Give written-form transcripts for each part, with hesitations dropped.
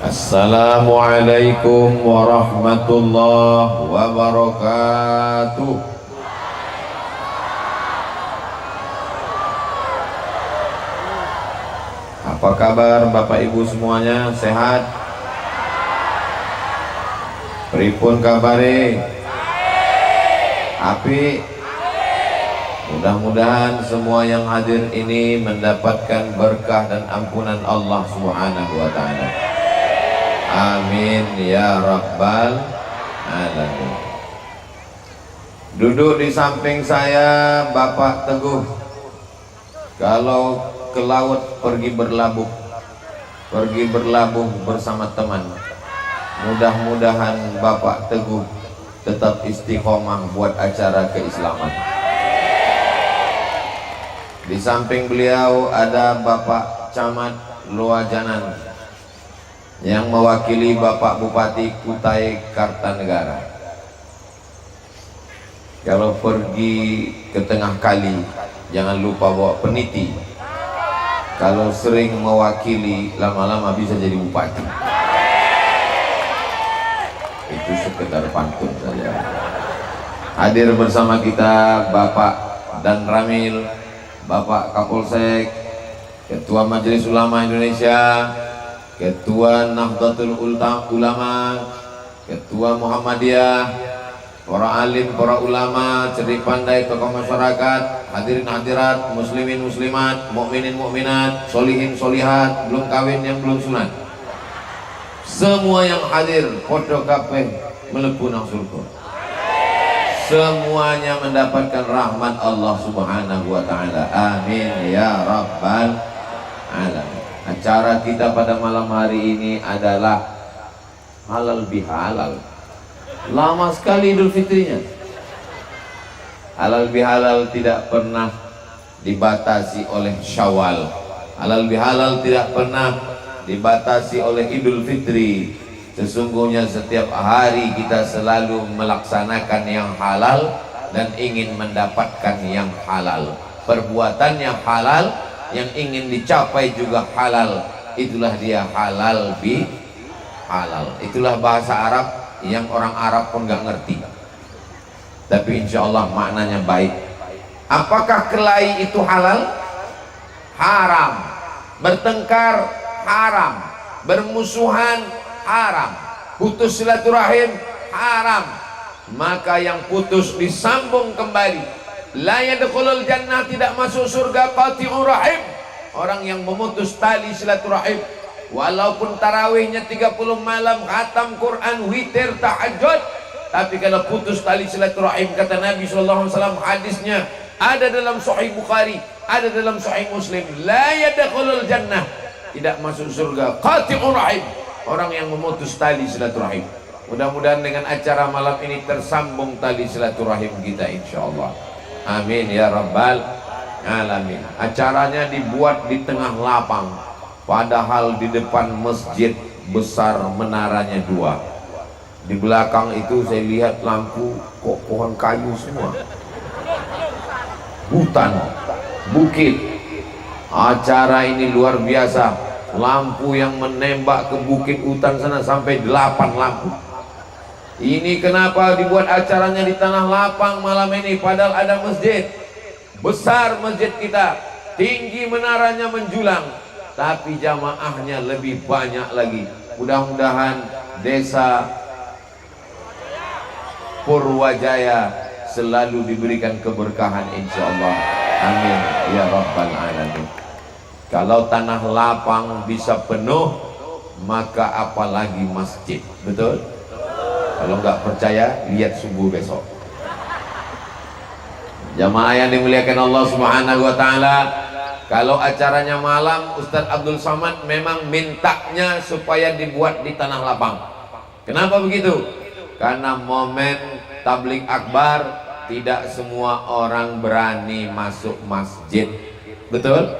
Assalamualaikum warahmatullahi wabarakatuh. Apa kabar Bapak Ibu semuanya? Sehat? Pripun kabare? Api? Mudah-mudahan semua yang hadir ini mendapatkan berkah dan ampunan Allah Subhanahu wa Ta'ala. Amin ya rabbal alamin. Duduk di samping saya Bapak Teguh. Kalau ke laut pergi berlabuh bersama teman. Mudah-mudahan Bapak Teguh tetap istiqomah buat acara keislaman. Di samping beliau ada Bapak Camat Luajanan yang mewakili Bapak Bupati Kutai Kartanegara. Kalau pergi ke tengah kali jangan lupa bawa peniti. Kalau sering mewakili lama-lama bisa jadi bupati. Itu sekedar pantun saja. Hadir bersama kita Bapak Dan Ramil, Bapak Kapolsek, Ketua Majelis Ulama Indonesia, Ketua Nahdlatul Ulama, Ketua Muhammadiyah, para alim, para ulama, cerdik pandai, tokoh masyarakat, hadirin hadirat, muslimin muslimat, mukminin mukminat, solihin solihat, belum kawin yang belum sunat, semua yang hadir podo kabeh mlebu nang surga. Semuanya mendapatkan rahmat Allah Subhanahu wa Ta'ala. Amin ya rabbal alamin. Acara kita pada malam hari ini adalah halal bihalal. Lama sekali Idul Fitrinya. Halal bihalal tidak pernah dibatasi oleh Syawal. Halal bihalal tidak pernah dibatasi oleh Idul Fitri. Sesungguhnya setiap hari kita selalu melaksanakan yang halal dan ingin mendapatkan yang halal. Perbuatannya halal, yang ingin dicapai juga halal. Itulah dia halal bi halal. Itulah bahasa Arab yang orang Arab pun gak ngerti, tapi insya Allah maknanya baik. Apakah kelahi itu halal? Haram. Bertengkar haram. Bermusuhan haram. Putus silaturahim haram. Maka yang putus disambung kembali. La yadkhulul jannah, tidak masuk surga qati'ur rahim, orang yang memutus tali silaturahim. Walaupun tarawihnya 30 malam, khatam Quran, witir, tahajud, tapi kalau putus tali silaturahim, kata Nabi SAW, hadisnya ada dalam Sahih Bukhari, ada dalam Sahih Muslim, la yadkhulul jannah, tidak masuk surga qati'ur rahim, orang yang memutus tali silaturahim. Mudah-mudahan dengan acara malam ini tersambung tali silaturahim kita insyaallah. Amin ya rabbal alamin. Acaranya dibuat di tengah lapang, padahal di depan masjid besar menaranya 2. Di belakang itu saya lihat lampu, kok pohon kayu semua, hutan, bukit. Acara ini luar biasa. Lampu yang menembak ke bukit hutan sana sampai 8 lampu. Ini kenapa dibuat acaranya di tanah lapang malam ini, padahal ada masjid besar, masjid kita tinggi, menaranya menjulang, tapi jamaahnya lebih banyak lagi. Mudah-mudahan desa Purwajaya selalu diberikan keberkahan insyaallah. Amin ya rabbal alamin. Kalau tanah lapang bisa penuh, maka apalagi masjid, betul? Kalau nggak percaya, lihat subuh besok. Jamaah yang dimuliakan Allah Subhanahu wa Ta'ala, kalau acaranya malam, Ustadz Abdul Somad memang mintanya supaya dibuat di tanah lapang. Kenapa begitu? Karena momen tabligh akbar, tidak semua orang berani masuk masjid. Betul?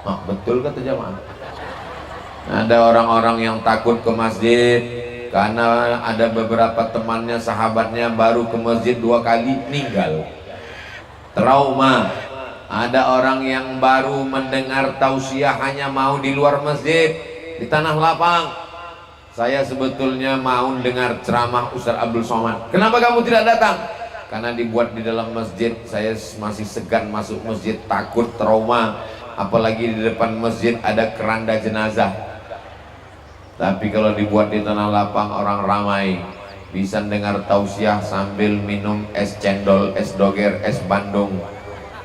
Oh, betul kata jamaah. Ada orang-orang yang takut ke masjid karena ada beberapa temannya, sahabatnya baru ke masjid 2 kali meninggal, trauma. Ada orang yang baru mendengar tausiah hanya mau di luar masjid, di tanah lapang. Saya sebetulnya mau dengar ceramah Ustaz Abdul Somad. Kenapa kamu tidak datang? Karena dibuat di dalam masjid. Saya masih segan masuk masjid, takut trauma. Apalagi di depan masjid ada keranda jenazah. Tapi kalau dibuat di tanah lapang, orang ramai, bisa dengar tausiah sambil minum es cendol, es doger, es bandung.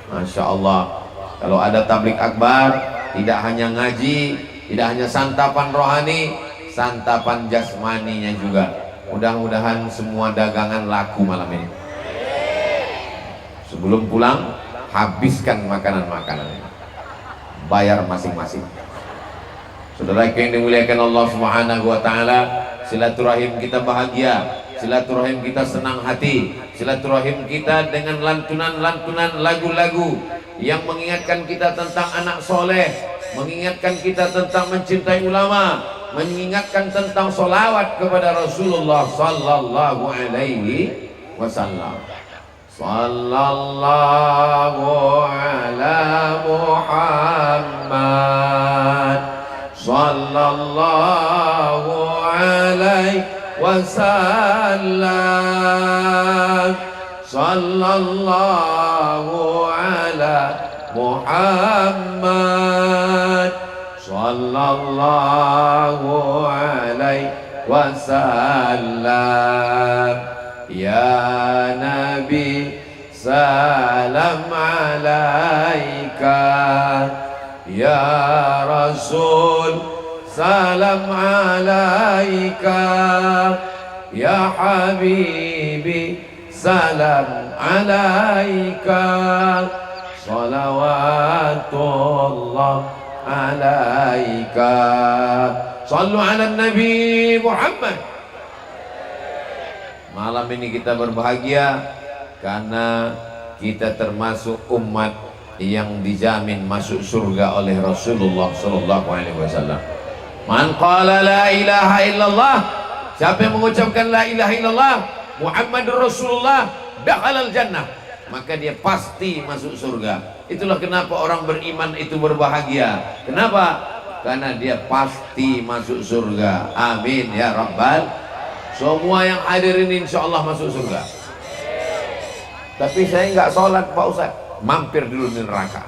Masya Allah. Kalau ada tablik akbar, tidak hanya ngaji, tidak hanya santapan rohani, santapan jasmaninya juga. Mudah-mudahan semua dagangan laku malam ini. Sebelum pulang, habiskan makanan-makanan, bayar masing-masing. Saudara yang dimuliakan Allah Subhanahu wa taala, silaturahim kita bahagia, silaturahim kita senang hati, silaturahim kita dengan lantunan-lantunan lagu-lagu yang mengingatkan kita tentang anak soleh, mengingatkan kita tentang mencintai ulama, mengingatkan tentang solawat kepada Rasulullah sallallahu alaihi wasallam. Sallallahu ala Muhammad, sallallahu alaihi wasallam, sallallahu ala Muhammad, sallallahu alaihi wasallam. Ya Nabi salam alaika, ya Rasul salam alaika, ya Habibi salam alaika, salawatullah alaika. Sallu ala Nabi Muhammad. Malam ini kita berbahagia karena kita termasuk umat yang dijamin masuk surga oleh Rasulullah sallallahu alaihi wasallam. Man qala la ilaha illallah, siapa yang mengucapkan la ilaha illallah Muhammadur Rasulullah, dakhalal jannah, maka dia pasti masuk surga. Itulah kenapa orang beriman itu berbahagia. Kenapa? Karena dia pasti masuk surga. Amin ya rabbal. Semua yang hadir ini insya Allah masuk surga. Tapi saya nggak sholat Pak Ustaz, mampir dulu di neraka.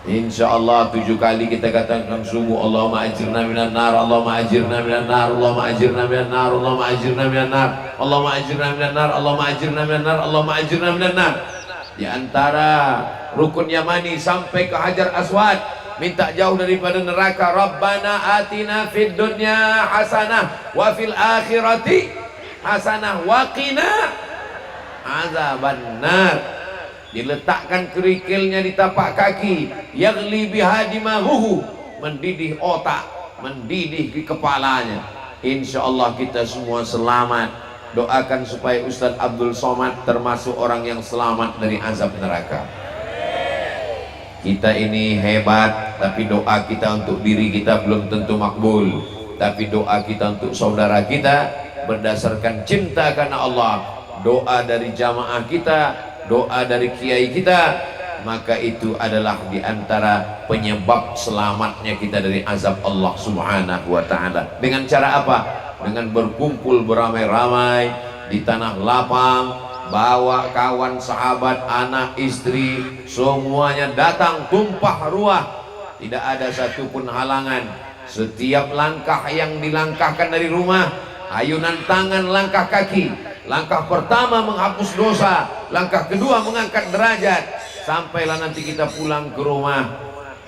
Insya Allah 7 kali kita katakan subuh, Allahumma ajirna minan nar, Allahumma ajirna minan nar, Allahumma ajirna minan nar, Allahumma ajirna minan nar, Allahumma ajirna minan nar, Allahumma ajirna minan nar, Allahumma ajirna minan nar. Di antara rukun Yamani sampai ke Hajar Aswad, minta jauh daripada neraka. Rabbana atina fid dunya hasanah wa fil akhirati hasanah wa qina azabannar. Diletakkan kerikilnya di tapak kaki, yaghli biha dimahuhu, mendidih otak, mendidih di kepalanya. Insya Allah kita semua selamat. Doakan supaya Ustaz Abdul Somad termasuk orang yang selamat dari azab neraka. Kita ini hebat, tapi doa kita untuk diri kita belum tentu makbul. Tapi doa kita untuk saudara kita berdasarkan cinta karena Allah, doa dari jamaah kita, doa dari kiai kita, maka itu adalah diantara penyebab selamatnya kita dari azab Allah Subhanahu wa ta'ala. Dengan cara apa? Dengan berkumpul beramai-ramai di tanah lapang, bawa kawan, sahabat, anak, istri, semuanya datang tumpah ruah, tidak ada satupun halangan. Setiap langkah yang dilangkahkan dari rumah, ayunan tangan, langkah kaki, langkah pertama menghapus dosa, langkah kedua mengangkat derajat, sampailah nanti kita pulang ke rumah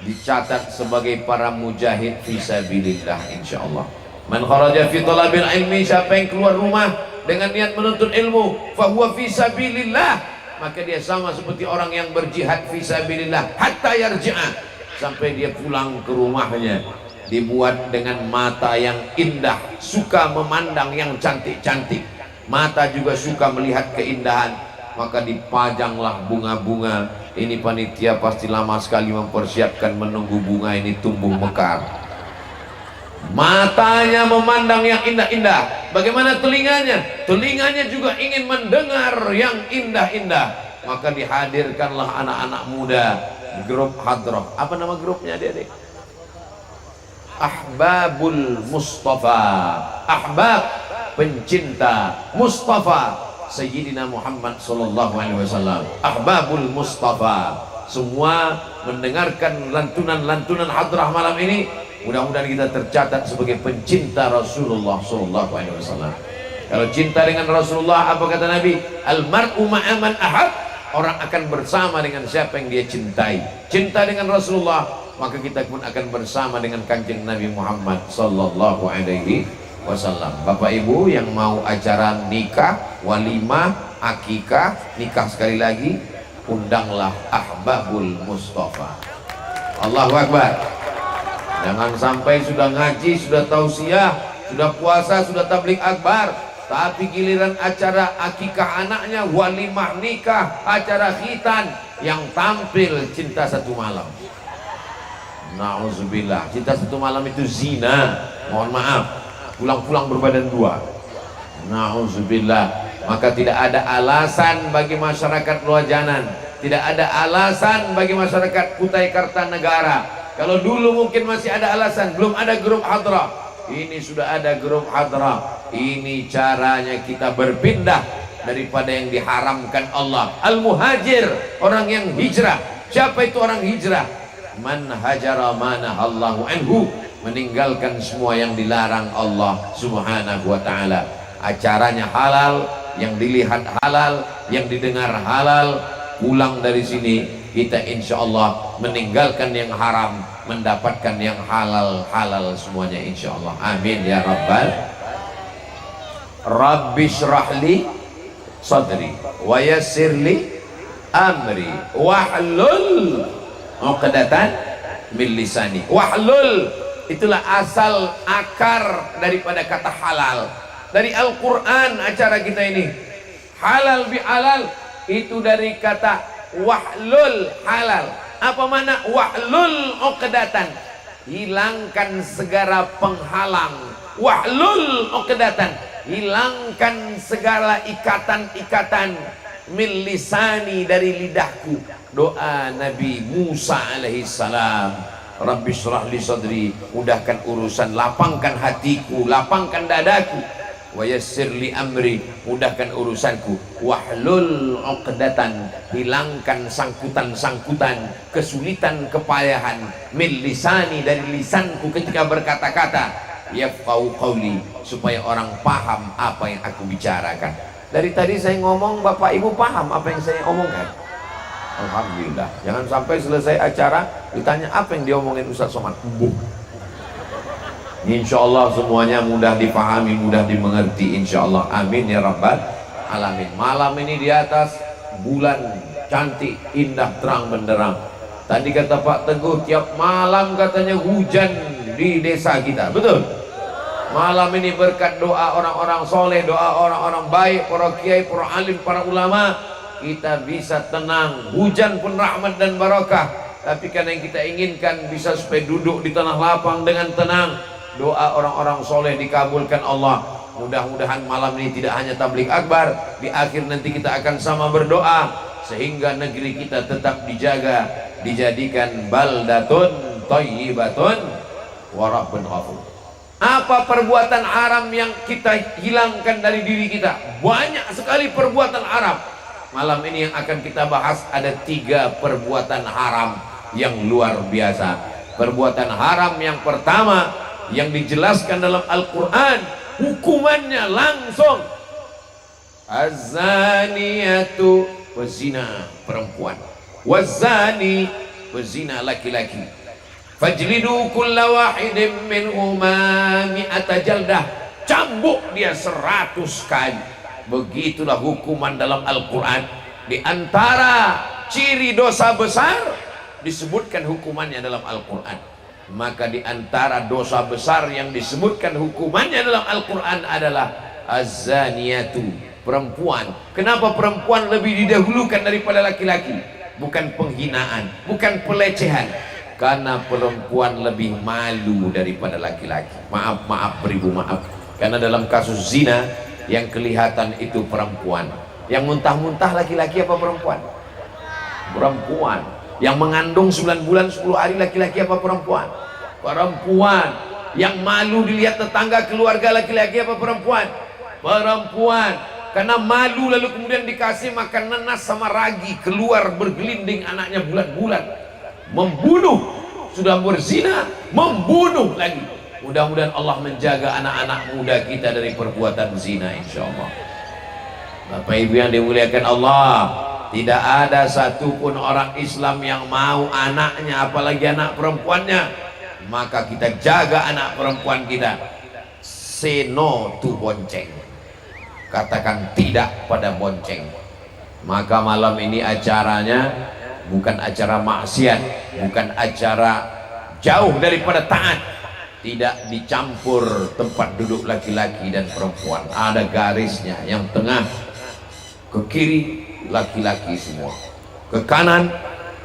dicatat sebagai para mujahid fisabilillah insyaallah. Man kharaja fi talabil ilmi, siapa yang keluar rumah dengan niat menuntut ilmu, fahuwa fisabilillah, maka dia sama seperti orang yang berjihad fisabilillah hatta yarji'a, sampai dia pulang ke rumahnya. Dibuat dengan mata yang indah, suka memandang yang cantik-cantik, mata juga suka melihat keindahan, maka dipajanglah bunga-bunga. Ini panitia pasti lama sekali mempersiapkan menunggu bunga ini tumbuh mekar. Matanya memandang yang indah-indah. Bagaimana telinganya? Telinganya juga ingin mendengar yang indah-indah. Maka dihadirkanlah anak-anak muda, grup hadroh. Apa nama grupnya adik-adik? ahbabul Mustafa, ahbab pencinta Mustafa Sayyidina Muhammad sallallahu alaihi wasallam, ahbabul Mustafa. Semua mendengarkan lantunan-lantunan hadrah malam ini, mudah-mudahan kita tercatat sebagai pencinta Rasulullah sallallahu alaihi wasallam. Kalau cinta dengan Rasulullah, apa kata Nabi? Al-mar'u ma'a man ahab. Orang akan bersama dengan siapa yang dia cintai. Cinta dengan Rasulullah, maka kita pun akan bersama dengan kanjeng Nabi Muhammad sallallahu alaihi wasallam. Bapak Ibu yang mau acara nikah, walimah, akikah, nikah sekali lagi, undanglah ahbabul Mustafa. Allahu Akbar. Jangan sampai sudah ngaji, sudah tausiah, sudah puasa, sudah tabligh akbar, tapi giliran acara akikah anaknya, walimah nikah, acara khitan, yang tampil cinta satu malam. Na'udzubillah. Cinta satu malam itu zina. Mohon maaf, pulang-pulang berbadan dua. Na'udzubillah. Maka tidak ada alasan bagi masyarakat Luajanan, tidak ada alasan bagi masyarakat Kutai Kartanegara. Kalau dulu mungkin masih ada alasan, belum ada grup hadrah. Ini sudah ada grup hadrah. Ini caranya kita berpindah daripada yang diharamkan Allah. Al-muhajir, orang yang hijrah. Siapa itu orang hijrah? Man hajara manahallahu anhu, meninggalkan semua yang dilarang Allah subhanahu wa ta'ala. Acaranya halal, yang dilihat halal, yang didengar halal. Pulang dari sini kita insya Allah meninggalkan yang haram, mendapatkan yang halal semuanya insya Allah. Amin ya rabbal. Rabbi syrahli sadri wa yassirli amri wahlul uqdatan min lisani. Wahlul, itulah asal akar daripada kata halal. Dari Al-Quran acara kita ini. Halal bihalal itu dari kata wahlul, halal. Apa makna wahlul uqdatan? Hilangkan segala penghalang. Wahlul uqdatan, hilangkan segala ikatan-ikatan min lisani, dari lidahku. Doa Nabi Musa alaihi salam. Rabbi syrah li sadri, mudahkan urusan, lapangkan hatiku, lapangkan dadaku. Wa yassir li amri, mudahkan urusanku. Wahlul uqdatan, hilangkan sangkutan-sangkutan, kesulitan, kepayahan. Min lisani, dari lisanku ketika berkata-kata. Yafqahu qawli, supaya orang paham apa yang aku bicarakan. Dari tadi saya ngomong, Bapak Ibu paham apa yang saya omongkan? Alhamdulillah. Jangan sampai selesai acara ditanya apa yang diomongin Ustaz Somad. Insya Allah semuanya mudah dipahami, mudah dimengerti insya Allah. Amin ya rabbal alamin. Malam ini di atas bulan cantik, indah, terang benderang. Tadi kata Pak Teguh, tiap malam katanya hujan di desa kita, betul? Malam ini berkat doa orang-orang soleh, doa orang-orang baik, para kiai, para alim, para ulama, kita bisa tenang. Hujan pun rahmat dan barakah, tapi karena yang kita inginkan bisa supaya duduk di tanah lapang dengan tenang. Doa orang-orang soleh dikabulkan Allah. Mudah-mudahan malam ini tidak hanya tabligh akbar, di akhir nanti kita akan sama berdoa sehingga negeri kita tetap dijaga, dijadikan baldatun thayyibatun wa rabbun ghafur. Apa perbuatan haram yang kita hilangkan dari diri kita? Banyak sekali perbuatan haram. Malam ini yang akan kita bahas ada 3 perbuatan haram yang luar biasa. Perbuatan haram yang pertama yang dijelaskan dalam Al-Quran, hukumannya langsung az-zaniyatu, pezina perempuan, waz-zani, pezina laki-laki, fajlidu kulla wahidin minhuma mi'ata jaldah, cambuk dia 100 kali. Begitulah hukuman dalam Al-Quran. Di antara ciri dosa besar disebutkan hukumannya dalam Al-Quran. Maka di antara dosa besar yang disebutkan hukumannya dalam Al-Quran adalah az-zaniyatu, perempuan. Kenapa perempuan lebih didahulukan daripada laki-laki? Bukan penghinaan, bukan pelecehan, karena perempuan lebih malu daripada laki-laki. Maaf beribu, maaf. Karena dalam kasus zina yang kelihatan itu perempuan, yang muntah-muntah laki-laki apa perempuan? Perempuan. Yang mengandung 9 bulan 10 hari laki-laki apa perempuan? Perempuan. Yang malu dilihat tetangga, keluarga, laki-laki apa perempuan? Perempuan. Karena malu lalu kemudian dikasih makan nanas sama ragi, keluar bergelinding anaknya bulat-bulat, membunuh, sudah berzina, membunuh lagi. Mudah-mudahan Allah menjaga anak-anak muda kita dari perbuatan zina, insya Allah. Bapak Ibu yang dimuliakan Allah, tidak ada satupun orang Islam yang mau anaknya, apalagi anak perempuannya, maka kita jaga anak perempuan kita. Say no to bonceng, katakan tidak pada bonceng. Maka malam ini acaranya bukan acara maksiat, bukan acara jauh daripada taat. Tidak dicampur tempat duduk laki-laki dan perempuan, ada garisnya. Yang tengah ke kiri laki-laki semua, ke kanan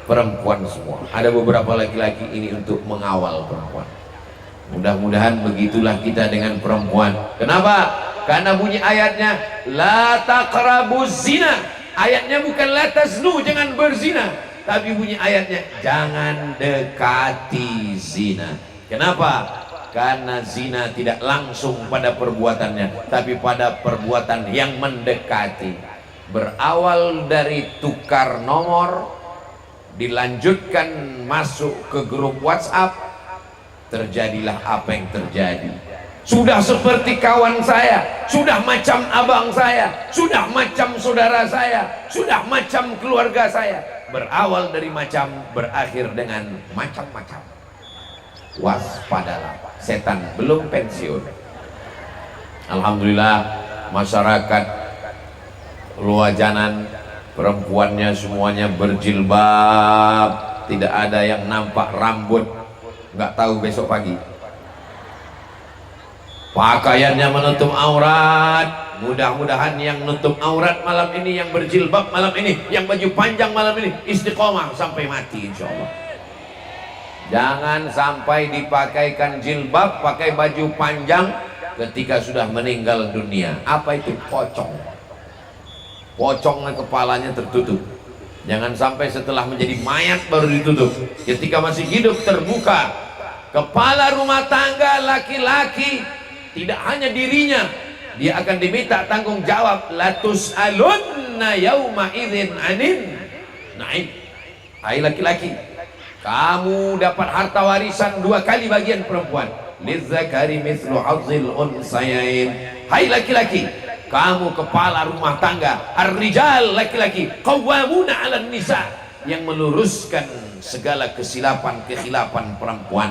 perempuan semua. Ada beberapa laki-laki ini untuk mengawal perempuan. Mudah-mudahan begitulah kita dengan perempuan. Kenapa? Karena bunyi ayatnya la taqrabuz zina. Ayatnya bukan la taznu, jangan berzina, tapi bunyi ayatnya jangan dekati zina. Kenapa? Karena zina tidak langsung pada perbuatannya, tapi pada perbuatan yang mendekati. Berawal dari tukar nomor, dilanjutkan masuk ke grup WhatsApp, terjadilah apa yang terjadi. Sudah seperti kawan saya, sudah macam abang saya, sudah macam saudara saya, sudah macam keluarga saya. Berawal dari macam, berakhir dengan macam-macam. Waspadalah, setan belum pensiun. Alhamdulillah masyarakat Luajanan perempuannya semuanya berjilbab, tidak ada yang nampak rambut, nggak tahu besok pagi. Pakaiannya menutup aurat. Mudah-mudahan yang nutup aurat malam ini, yang berjilbab malam ini, yang baju panjang malam ini istiqomah sampai mati insya Allah. Jangan sampai dipakaikan jilbab, pakai baju panjang ketika sudah meninggal dunia. Apa itu? Pocong. Pocongnya kepalanya tertutup. Jangan sampai setelah menjadi mayat baru ditutup. Ketika masih hidup terbuka. Kepala rumah tangga laki-laki, tidak hanya dirinya, dia akan diminta tanggung jawab. Latus alunna yauma idzin anin naim. Hai laki-laki, kamu dapat harta warisan 2 kali bagian perempuan. Lizzakari mithlu hazzil unsayain. Hai laki-laki, kamu kepala rumah tangga. Ar-rijal, laki-laki, qawwamuna 'alan nisa, yang meluruskan segala kesilapan-kekhilapan perempuan.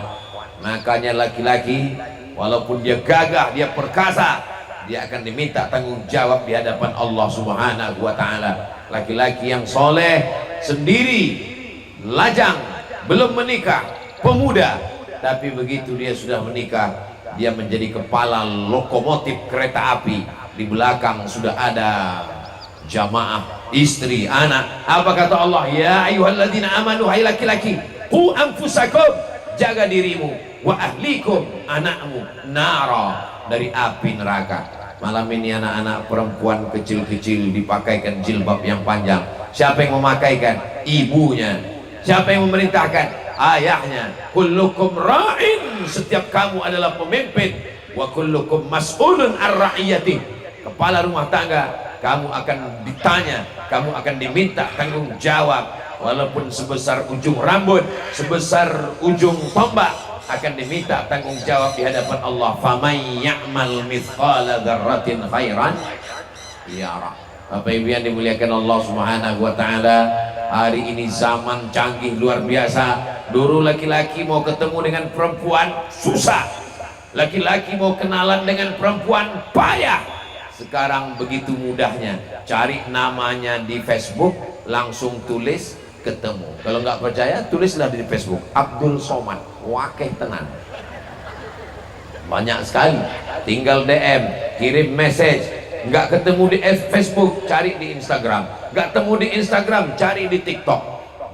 Makanya laki-laki walaupun dia gagah, dia perkasa, dia akan diminta tanggung jawab di hadapan Allah Subhanahu wa taala. Laki-laki yang soleh sendiri, lajang, belum menikah, pemuda, tapi begitu dia sudah menikah, dia menjadi kepala lokomotif kereta api. Di belakang sudah ada jamaah, istri, anak. Apa kata Allah? Ya ayyuhalladzina amanu, hai laki-laki, qu anfusakum, jaga dirimu, wa ahlikum, anakmu, nara, dari api neraka. Malam ini anak-anak perempuan kecil-kecil dipakaikan jilbab yang panjang. Siapa yang memakaikan? Ibunya. Siapa yang memerintahkan? Ayahnya. Kullukum ra'in, setiap kamu adalah pemimpin. Wa kullukum mas'ulun ar-ra'iyati, kepala rumah tangga, kamu akan ditanya, kamu akan diminta tanggung jawab. Walaupun sebesar ujung rambut, sebesar ujung tombak, akan diminta tanggung jawab di hadapan Allah. Faman ya'mal mithqala dzarratin khairan yara. Bapak Ibu yang dimuliakan Allah Subhanahu wa taala, hari ini zaman canggih luar biasa. Dulu laki-laki mau ketemu dengan perempuan susah, laki-laki mau kenalan dengan perempuan payah. Sekarang begitu mudahnya, cari namanya di Facebook, langsung tulis, ketemu. Kalau nggak percaya, tulislah di Facebook Abdul Somad, wakeh tenan, banyak sekali. Tinggal DM, kirim message. Nggak ketemu di Facebook, cari di Instagram. Nggak ketemu di Instagram, cari di TikTok,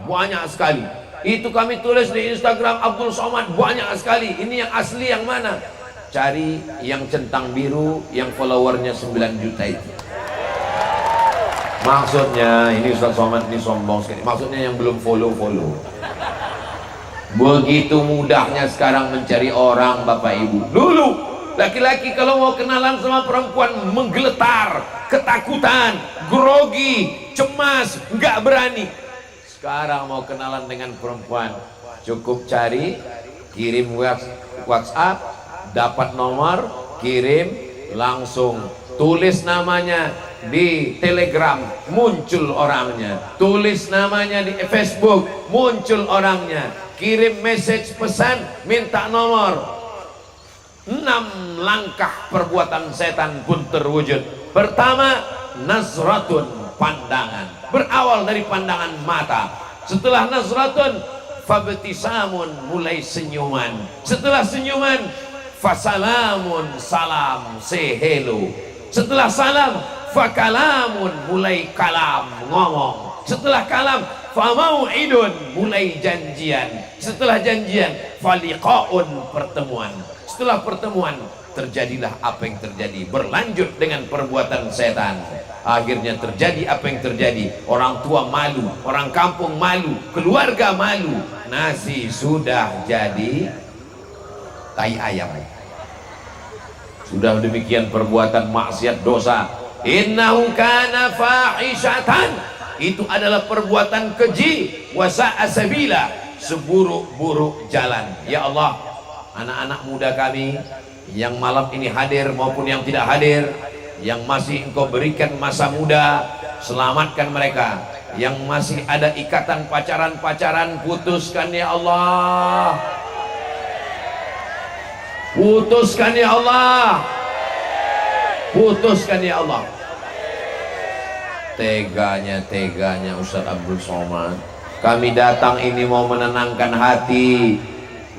banyak sekali. Itu kami tulis di Instagram Abdul Somad, banyak sekali. Ini yang asli yang mana? Cari yang centang biru, yang followernya 9 juta itu. Maksudnya, ini Ustaz Somad ini sombong sekali. Maksudnya yang belum follow. Begitu mudahnya sekarang mencari orang, Bapak Ibu. Dulu laki-laki kalau mau kenalan sama perempuan menggeletar, ketakutan, grogi, cemas, nggak berani. Sekarang mau kenalan dengan perempuan, cukup cari, kirim WhatsApp, dapat nomor, kirim, langsung tulis namanya di Telegram, muncul orangnya. Tulis namanya di Facebook, muncul orangnya. Kirim message pesan, minta nomor. 6 langkah perbuatan setan pun terwujud. Pertama, nazratun, pandangan. Berawal dari pandangan mata. Setelah nazratun, fabtisamun, mulai senyuman. Setelah senyuman, fasalamun, salam, say hello. Setelah salam, fakalamun, mulai kalam, ngomong. Setelah kalam, famau'idun, mulai janjian. Setelah janjian, faliqaun, pertemuan. Setelah pertemuan, terjadilah apa yang terjadi. Berlanjut dengan perbuatan setan. Akhirnya terjadi apa yang terjadi. Orang tua malu, orang kampung malu, keluarga malu. Nasi sudah jadi tai ayam. Sudah demikian perbuatan maksiat, dosa. Innahu kana fahishatan, itu adalah perbuatan keji, wasa'a sabila, seburuk-buruk jalan. Ya Allah, anak-anak muda kami yang malam ini hadir maupun yang tidak hadir, yang masih Engkau berikan masa muda, selamatkan mereka. Yang masih ada ikatan pacaran-pacaran, putuskan ya Allah. Putuskan ya Allah. Putuskan ya Allah. Teganya Ustaz Abdul Somad. Kami datang ini mau menenangkan hati,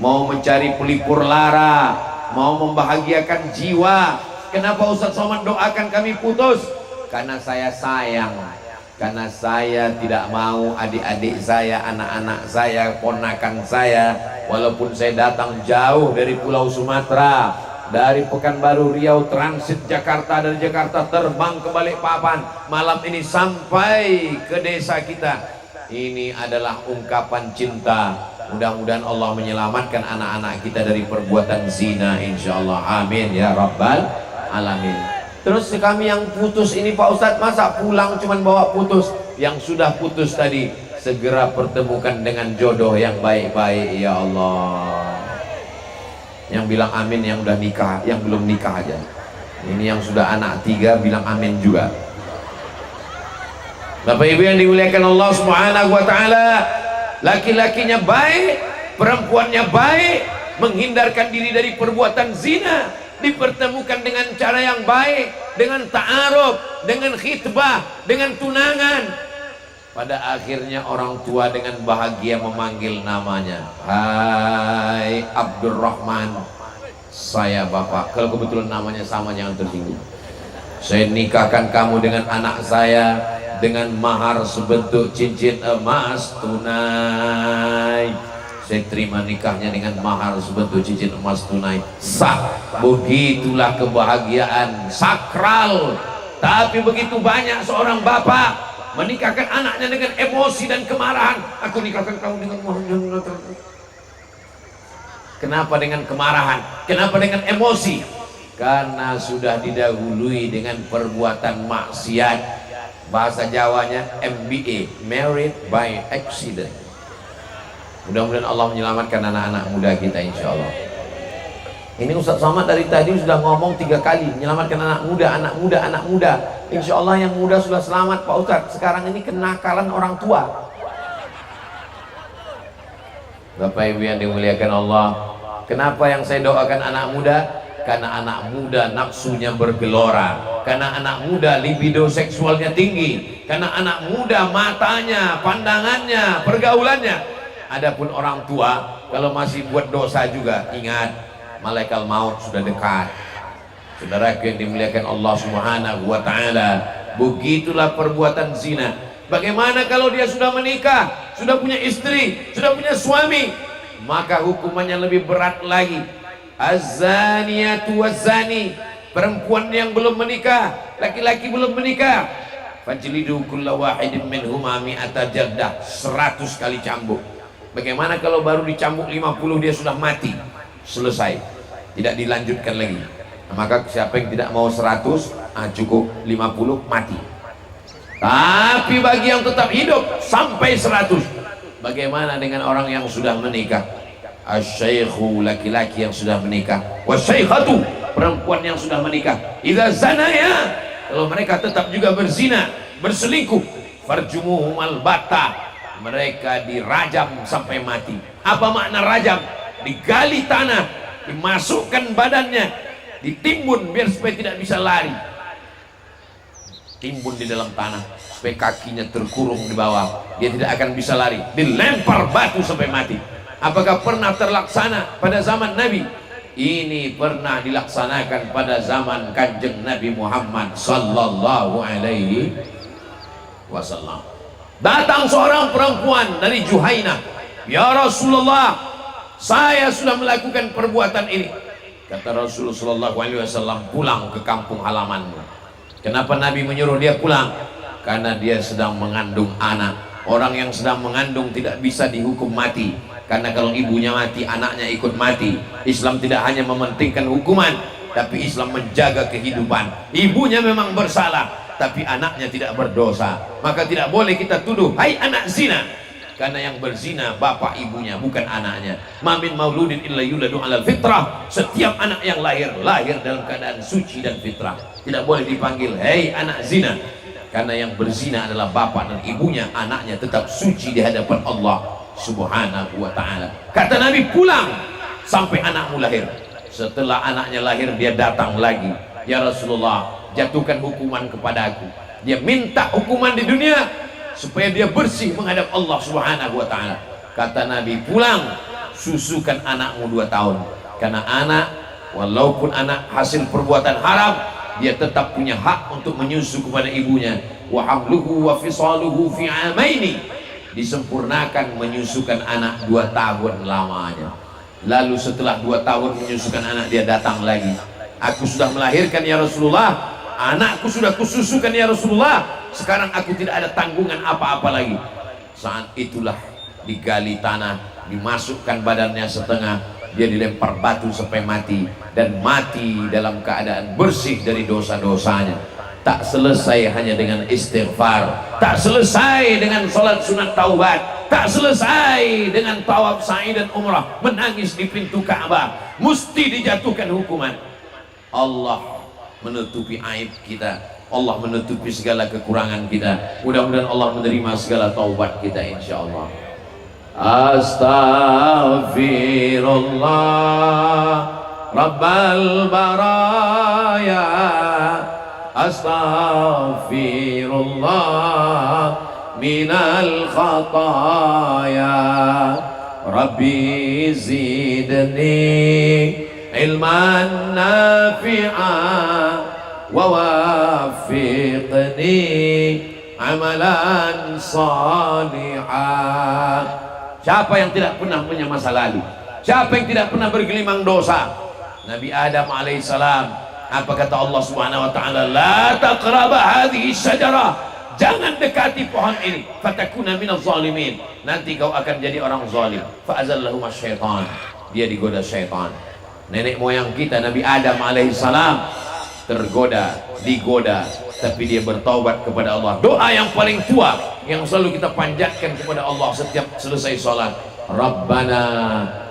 mau mencari pelipur lara, mau membahagiakan jiwa. Kenapa Ustaz Somad doakan kami putus? Karena saya sayang, karena saya tidak mau adik-adik saya, anak-anak saya, ponakan saya, walaupun saya datang jauh dari Pulau Sumatera, dari Pekanbaru, Riau, transit Jakarta, dari Jakarta terbang ke Balikpapan, malam ini sampai ke desa kita. Ini adalah ungkapan cinta. Mudah-mudahan Allah menyelamatkan anak-anak kita dari perbuatan zina, insyaallah. Amin ya rabbal alamin. Terus kami yang putus ini Pak Ustadz, masa pulang cuman bawa putus? Yang sudah putus tadi segera pertemukan dengan jodoh yang baik-baik ya Allah. Yang bilang amin yang udah nikah, yang belum nikah aja. Ini yang sudah anak 3 bilang amin juga. Bapak Ibu yang dimuliakan Allah Subhanahu wa taala, laki-lakinya baik, perempuannya baik, menghindarkan diri dari perbuatan zina, dipertemukan dengan cara yang baik, dengan ta'aruf, dengan khitbah, dengan tunangan. Pada akhirnya orang tua dengan bahagia memanggil namanya, hai Abdurrahman, saya bapak. Kalau kebetulan namanya sama jangan tersinggung. Saya nikahkan kamu dengan anak saya dengan mahar sebentuk cincin emas tunai. Saya terima nikahnya dengan mahar sebentuk cincin emas tunai. Sah. Begitulah kebahagiaan sakral. Tapi begitu banyak seorang bapak menikahkan anaknya dengan emosi dan kemarahan. Aku nikahkan kamu dengan mahar. Kenapa dengan kemarahan? Kenapa dengan emosi? Karena sudah didahului dengan perbuatan maksiat. Bahasa Jawanya MBA, married by accident. Mudah-mudahan Allah menyelamatkan anak-anak muda kita insya Allah. Ini Ustaz Somad dari tadi sudah ngomong 3 kali menyelamatkan anak muda, anak muda, anak muda. Insya Allah yang muda sudah selamat Pak Ustaz. Sekarang ini kenakalan orang tua. Bapak Ibu yang dimuliakan Allah, kenapa yang saya doakan anak muda? Karena anak muda nafsunya bergelora, karena anak muda libido seksualnya tinggi, karena anak muda matanya, pandangannya, pergaulannya. Adapun orang tua kalau masih buat dosa juga, ingat malaikat maut sudah dekat. Saudara yang dimuliakan Allah Subhanahu wa taala, begitulah perbuatan zina. Bagaimana kalau dia sudah menikah, sudah punya istri, sudah punya suami? Maka hukumannya lebih berat lagi. Az-zaniyatu waz-zani, perempuan yang belum menikah, laki-laki belum menikah, fajlidu kulla wahidin minhuma mi'ata jaldah, 100 kali cambuk. Bagaimana kalau baru dicambuk 50 dia sudah mati? Selesai, tidak dilanjutkan lagi. Maka siapa yang tidak mau 100, cukup 50 mati. Tapi bagi yang tetap hidup sampai 100, bagaimana dengan orang yang sudah menikah? Asy-syaikhu, laki-laki yang sudah menikah, wasyaikhatu, perempuan yang sudah menikah, idza zanaya, kalau mereka tetap juga berzina, berselingkuh, farjumuhumal batta, mereka dirajam sampai mati. Apa makna rajam? Digali tanah, dimasukkan badannya, ditimbun biar supaya tidak bisa lari. Timbun di dalam tanah supaya kakinya terkurung di bawah, dia tidak akan bisa lari. Dilempar batu sampai mati. Apakah pernah terlaksana pada zaman Nabi? Ini pernah dilaksanakan pada zaman Kanjeng Nabi Muhammad sallallahu alaihi wasallam. Datang seorang perempuan dari Juhainah, ya Rasulullah, saya sudah melakukan perbuatan ini. Kata Rasulullah sallallahu alaihi wasallam, pulang ke kampung halamanmu. Kenapa Nabi menyuruh dia pulang? Karena dia sedang mengandung anak. Orang yang sedang mengandung tidak bisa dihukum mati, karena kalau ibunya mati, anaknya ikut mati. Islam tidak hanya mementingkan hukuman, tapi Islam menjaga kehidupan. Ibunya memang bersalah, tapi anaknya tidak berdosa. Maka tidak boleh kita tuduh, hai anak zina, karena yang berzina bapak ibunya, bukan anaknya. Ma min mauludin illa yuladu alal fitrah. Setiap anak yang lahir dalam keadaan suci dan fitrah. Tidak boleh dipanggil hei anak zina, karena yang berzina adalah bapak dan ibunya, anaknya tetap suci di hadapan Allah Subhanahu wa ta'ala. Kata Nabi, pulang sampai anakmu lahir. Setelah anaknya lahir, dia datang lagi, ya Rasulullah, jatuhkan hukuman kepada aku. Dia minta hukuman di dunia supaya dia bersih menghadap Allah Subhanahu wa ta'ala. Kata Nabi, pulang, susukan anakmu 2 tahun. Karena anak, walaupun anak hasil perbuatan haram, dia tetap punya hak untuk menyusu kepada ibunya. Wa hamluhu wa fisaluhu fi amaini, disempurnakan menyusukan anak 2 tahun lamanya. Lalu setelah 2 tahun menyusukan anak, dia datang lagi, aku sudah melahirkan ya Rasulullah, anakku sudah kususukan ya Rasulullah, sekarang aku tidak ada tanggungan apa-apa lagi. Saat itulah digali tanah, dimasukkan badannya setengah, dia dilempar batu sampai mati, dan mati dalam keadaan bersih dari dosa-dosanya. Tak selesai hanya dengan istighfar, tak selesai dengan salat sunat taubat, tak selesai dengan tawaf sa'i dan umrah, menangis di pintu Ka'bah, mesti dijatuhkan hukuman. Allah menutupi aib kita, Allah menutupi segala kekurangan kita. Mudah-mudahan Allah menerima segala taubat kita insyaallah. Astaghfirullah Rabbal baraya, astaghfirullah minal khataya, Rabbi zidni ilman nafi'a wa wafiqni amalan salihah. Siapa yang tidak pernah punya masa lalu? Siapa yang tidak pernah bergelimang dosa? Nabi Adam alaihissalam, apa kata Allah Subhanahu wa ta'ala? La taqraba hadhihi syajarah, jangan dekati pohon ini, fatakuna minaz zalimin, nanti kau akan jadi orang zalim. Fa'azallahuma syaitan, dia digoda syaitan. Nenek moyang kita Nabi Adam alaihissalam tergoda, digoda, tapi dia bertaubat kepada Allah. Doa yang paling tua yang selalu kita panjatkan kepada Allah setiap selesai sholat, Rabbana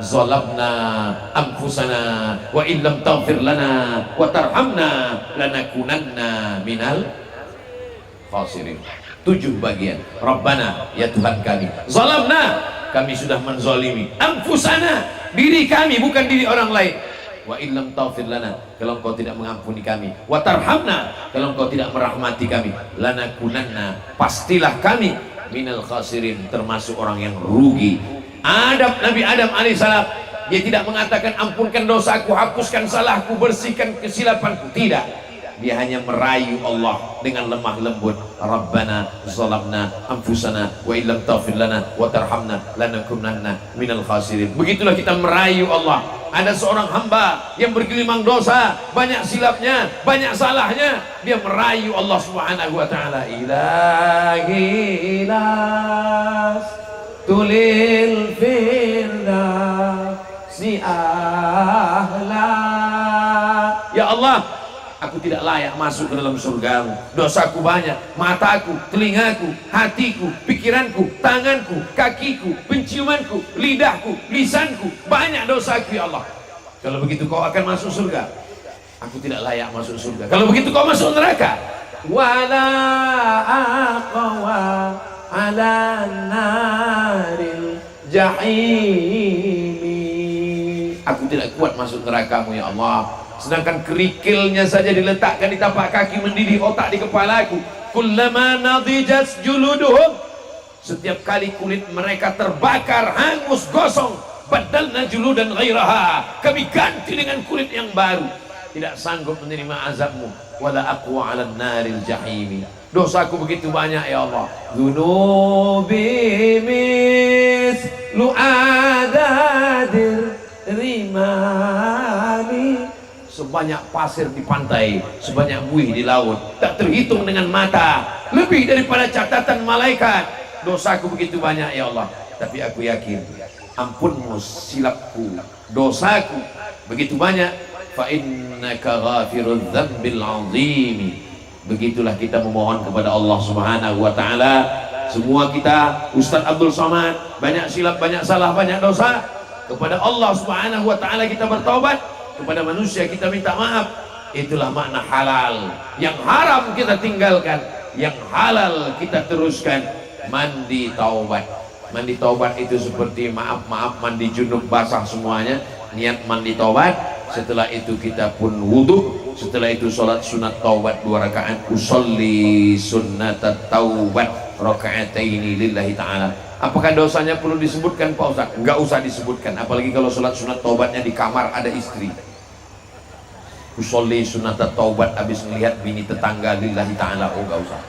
zalamna anfusana wa illam taghfir lana wa tarhamna lanakunanna minal khasirin. 7 bagian. Rabbana, ya Tuhan kami, zalamna, kami sudah menzalimi, anfusana, diri kami, bukan diri orang lain, wa illam taghfir lana, kalau engkau tidak mengampuni kami, wa tarhamna, kalau engkau tidak merahmati kami, lanakunanna, pastilah kami, minal khasirin, termasuk orang yang rugi. Adab Nabi Adam alaihissalam, dia tidak mengatakan ampunkan dosaku, hapuskan salahku, bersihkan kesilapanku, tidak. Dia hanya merayu Allah dengan lemah lembut. Rabbana zalamna anfusana wa illam taghfir lana wa tarhamna lanakunanna minal khasirin. Begitulah kita merayu Allah. Ada seorang hamba yang bergelimang dosa, banyak silapnya, banyak salahnya, dia merayu Allah Subhanahu wa ta'ala, ilahi ilas tulil firdausi ahla. Ya Allah, aku tidak layak masuk ke dalam surgamu. Dosaku banyak, mataku, telingaku, hatiku, pikiranku, tanganku, kakiku, penciumanku, lidahku, lisanku, banyak dosaku ya Allah. Kalau begitu kau akan masuk surga. Aku tidak layak masuk surga. Kalau begitu kau masuk neraka. Wala aqwa ala naril jahimi. Aku tidak kuat masuk nerakamu ya Allah. Sedangkan kerikilnya saja diletakkan di tapak kaki, mendidih otak di kepalaku. Kullama nadijat juluduhum, setiap kali kulit mereka terbakar, hangus, gosong, badalna juludan ghairaha, kami ganti dengan kulit yang baru. Tidak sanggup menerima azabmu. Wala aqwa 'alan naril jahimi. Dosaku begitu banyak ya Allah. Dzunubi mislu adadir rimani. Sebanyak pasir di pantai, sebanyak buih di laut, tak terhitung dengan mata, lebih daripada catatan malaikat. Dosaku begitu banyak ya Allah. Tapi aku yakin ampunmu silapku, dosaku begitu banyak. Fa innaka ghafirudz dzambil 'azim. Begitulah kita memohon kepada Allah Subhanahu wa taala. Semua kita, Ustaz Abdul Somad, banyak silap, banyak salah, banyak dosa. Kepada Allah Subhanahu wa taala kita bertaubat, kepada manusia kita minta maaf. Itulah makna halal. Yang haram kita tinggalkan, yang halal kita teruskan. Mandi taubat. Mandi taubat itu seperti maaf mandi junub basah semuanya. Niat mandi taubat. Setelah itu kita pun wudhu. Setelah itu sholat sunat taubat 2 rakaat. Usolli sunnat taubat raka'ataini lillahi ta'ala. Apakah dosanya perlu disebutkan Pak Ustaz? Enggak usah disebutkan. Apalagi kalau sholat sunat taubatnya di kamar ada istri. Usolli sunnat taubat habis melihat bini tetangga lillahi ta'ala. Oh enggak usah.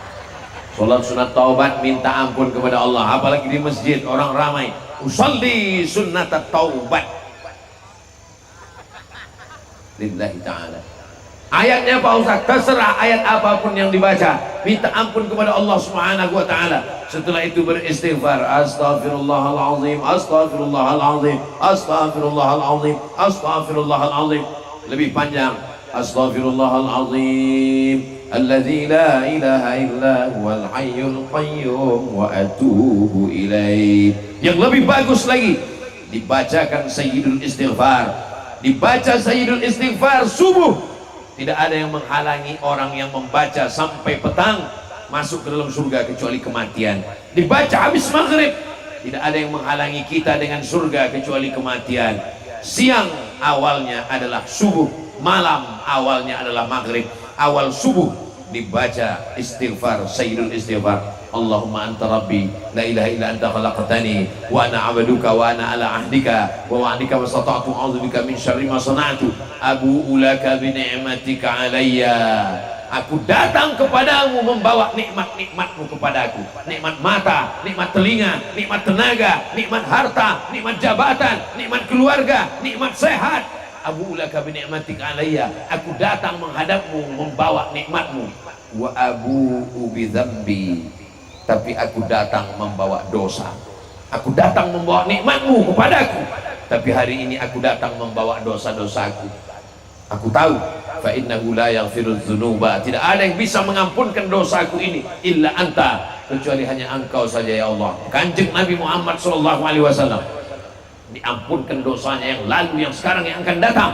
Sholat sunat taubat minta ampun kepada Allah. Apalagi di masjid orang ramai. Usolli sunnat taubat lillahi ta'ala. Ayatnya Pak Ustaz, terserah ayat apapun yang dibaca, minta ampun kepada Allah Subhanahu wa ta'ala. Setelah itu beristighfar, astaghfirullahaladzim, astaghfirullahaladzim, astaghfirullahaladzim, astaghfirullahaladzim. Lebih panjang, astaghfirullahaladzim alladzi la ilaha illa huwal hayyul qayyum wa atubu ilaih. Yang lebih bagus lagi, dibacakan sayyidul istighfar, dibaca sayyidul istighfar subuh. Tidak ada yang menghalangi orang yang membaca sampai petang masuk ke dalam surga kecuali kematian. Dibaca habis maghrib, tidak ada yang menghalangi kita dengan surga kecuali kematian. Siang awalnya adalah subuh, malam awalnya adalah maghrib. Awal subuh dibaca istighfar, sayyidul istighfar. Allahumma anta rabbi la ilaha illa anta khalaqtani wa ana 'abduka wa ana ala ahdika wa wa'dika wa stata'tu a'udzubika min syarri ma sana'tu abu'u laka bi ni'matika 'alayya. Aku datang kepadamu membawa nikmat-nikmatmu kepadaku. Nikmat mata, nikmat telinga, nikmat tenaga, nikmat harta, nikmat jabatan, nikmat keluarga, nikmat sehat. Abu'u laka bi ni'matika 'alayya. Aku datang menghadapmu membawa nikmatmu. Wa abu'u bi dzambi. Tapi aku datang membawa dosa. Aku datang membawa nikmatmu kepadaku, tapi hari ini aku datang membawa dosa-dosaku. Aku tahu fa innahu la yaghfirudz dzunuba, tidak ada yang bisa mengampunkan dosaku ini illa anta, kecuali hanya engkau saja ya Allah. Kanjeng Nabi Muhammad SAW diampunkan dosanya yang lalu, yang sekarang, yang akan datang.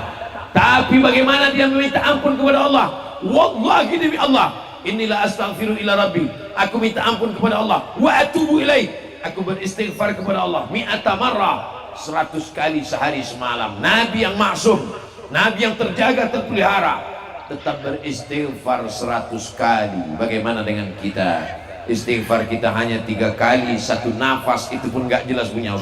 Tapi bagaimana dia meminta ampun kepada Allah? Wallahi demi Allah, inilah astaghfiru ila rabbi, aku minta ampun kepada Allah, wa atubu ilaih, aku beristighfar kepada Allah mi'ata marrah, 100 kali sehari semalam. Nabi yang maksum, Nabi yang terjaga, terpelihara, tetap beristighfar 100 kali. Bagaimana dengan kita? Istighfar kita hanya 3 kali, 1 nafas itu pun gak jelas punya.